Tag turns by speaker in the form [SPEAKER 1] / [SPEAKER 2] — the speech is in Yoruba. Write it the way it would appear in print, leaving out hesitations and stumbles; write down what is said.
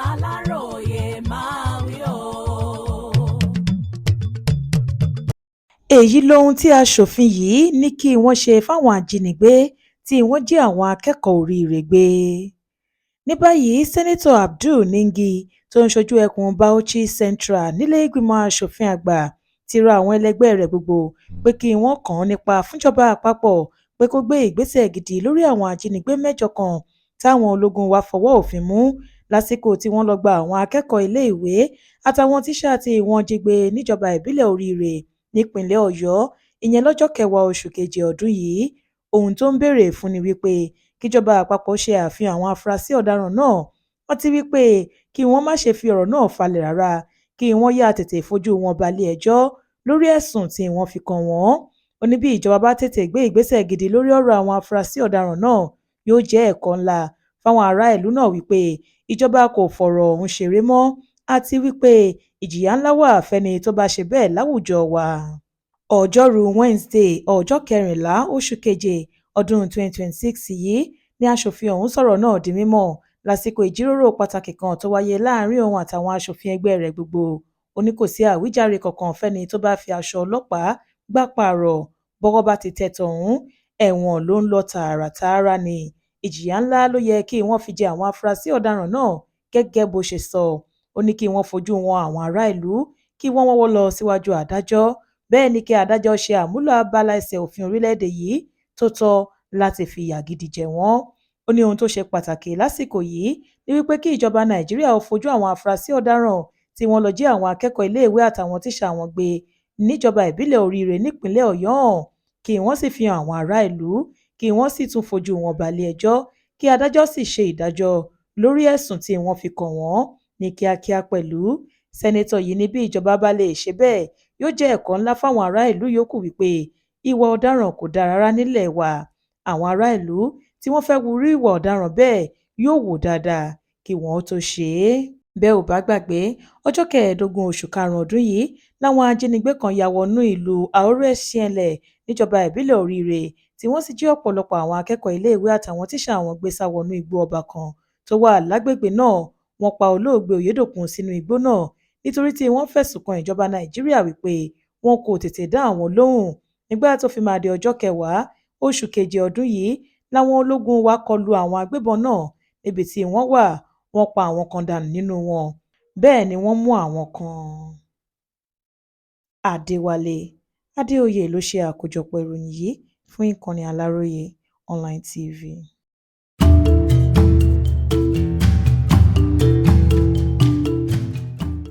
[SPEAKER 1] Aláròyé máa wí o.
[SPEAKER 2] èyí lohun tí aṣòfin yìí ní kí wọ́n ṣe fáwọn ajínigbé tí wọ́n jí àwọn akẹ́kọ̀ọ́ oríire gbé. ní báyìí sẹ́nitọ́ Abdul Ningi tó ń ṣojú ẹkùn Bauchi Central nílé-ìgbìmọ̀ aṣòfin àgbà ti rọ àwọn ẹlẹgbẹ́ rẹ̀ gbogbo pé kí wọ́n kàn án nípa fúnjọba àpapọ̀ pé kó gbé ìgbésẹ̀ gidi lórí àwọn ajínigbé 8 kan táwọn ológun wa fọwọ́ òfin mú lásìkò tí wọ́n lọ gba àwọn akẹ́kọ̀ọ́ iléèwé àtàwọn tíṣà tí wọ́n jí gbé níjọba ìbílẹ̀ Oríire nípìnlẹ̀ Ọ̀yọ́ ìyẹn lọ́jọ́ 10 oṣù keje ọdún yìí. ohun tó ń béèrè fún ni wípé kíjọba àpapọ̀ ṣe àfihàn àwọn afurasí ọ̀daràn náà wọ́n ti wípé kí wọ́n má ṣe fi ọ̀rọ̀ náà falẹ̀ rárá kí wọ́n yá tètè fojú wọn balẹ̀-ẹjọ́ lórí ẹ̀sùn tí wọ́n fi kàn wọ́n. ó ní bí ìjọba bá tètè gbé ìgbésẹ̀ gidi lórí ọ̀rọ̀ àwọn afurasí ọ̀daràn náà yóò jẹ́ ẹ̀kọ́ ńlá fáwọn ará ìlú náà wípé ìjọba kò fọ̀rọ̀ ọ̀hún ṣeré mọ́ àti wípé ìjìyà ńlá wà fẹ́ni tó bá ṣe bẹ́ẹ̀ láwùjọ wa. ọjọ́rú Wednesday ọjọ́ 14 oṣù keje ọdún 2026 yìí ni aṣòfin ọ̀hún sọ̀rọ̀ náà di mímọ̀ lásìkò ìjíròrò pàtàkì kan tó wáyé láàrin òun àtàwọn aṣòfin ẹgbẹ́ rẹ̀ gbogbo. ó ní kò sí àwíjàre kankan fẹ́ni tó bá fi aṣọ ọlọ́pàá gbá pààrọ̀ bọ́wọ́ bá ti tẹ̀ tọ̀hún ẹ̀wọ̀n ló ń lọ tààràtààrà ni. ìjìyà ńlá ló yẹ kí wọ́n fi jẹ àwọn afurasí ọ̀daràn náà gẹ́gẹ́ bó ṣe sọ. ó ní kí wọ́n fojú wọn àwọn ará ìlú kí wọ́n wọ́wọ́ lọ síwájú adájọ́ bẹ́ẹ̀ ni kí adájọ́ ṣe àmúlò abala ẹsẹ̀ òfin orílẹ̀-èdè yìí tó tọ́ láti fi ìyà gidi jẹ wọ́n. ó ní ohun tó ṣe pàtàkì lásìkò yìí ni wípé kí ìjọba Nàìjíríà ó fojú àwọn afurasí ọ̀daràn tí wọ́n lọ jí àwọn akẹ́kọ̀ọ́ iléèwé àtàwọn tíṣà wọn gbé níjọba ìbílẹ̀ Oríire nípìnlẹ̀ Ọ̀yọ́ hàn kí wọ́n sì fi hàn àwọn ará ìlú kí wọ́n sì tún fojú wọn balẹ̀-ẹjọ́ kí adájọ́ sì ṣe ìdájọ́ lórí ẹ̀sùn tí wọ́n fi kàn wọ́n ní kíákíá pẹ̀lú. sẹ́nẹ́tọ̀ yìí ní bí ìjọba bá lè ṣe bẹ́ẹ̀ yóò jẹ́ ẹ̀kọ́ ńlá fáwọn ará ìlú yòókù wípé ìwà ọ̀daràn kò dára rárá nílẹ̀ wa. àwọn ará ìlú tí wọ́n fẹ́ wúrú ìwà ọ̀daràn bẹ́ẹ̀ yóò wò dáadáa kí wọ́n ó tó ṣe é. bẹ́ẹ̀ ò bá gbàgbé ọjọ́ 15 oṣù karùn-ún ọdún yìí láwọn ajínigbé kan ya wọnú ìlú Àórẹ́-Ṣìnlẹ̀ níjọba ìbílẹ̀ Oríire tí wọ́n sì jí ọ̀pọ̀lọpọ̀ àwọn akẹ́kọ̀ọ́ iléèwé àtàwọn tíṣà wọn gbé sá wọnú igbó ọba kan tó wà lágbègbè náà. wọ́n pa olóògbé Oyèdòkun sínú igbó náà nítorí tí wọ́n fẹ̀sùn kan ìjọba Nàìjíríà wípé wọn kò tètè dá àwọn lóhùn. nígbà tó fi máa di ọjọ́ 10 oṣù keje ọdún yìí láwọn ológun wa kọlu àwọn agbébọn náà níbi tí wọ́n wà. wọ́n pa àwọn kan dànù nínú wọn bẹ́ẹ̀ ni wọ́n mú àwọn kan. Adéwálé Adéoyè ló ṣe àkójọpọ̀ ìròyìn yìí fún ìkànnì Aláròyé Online TV.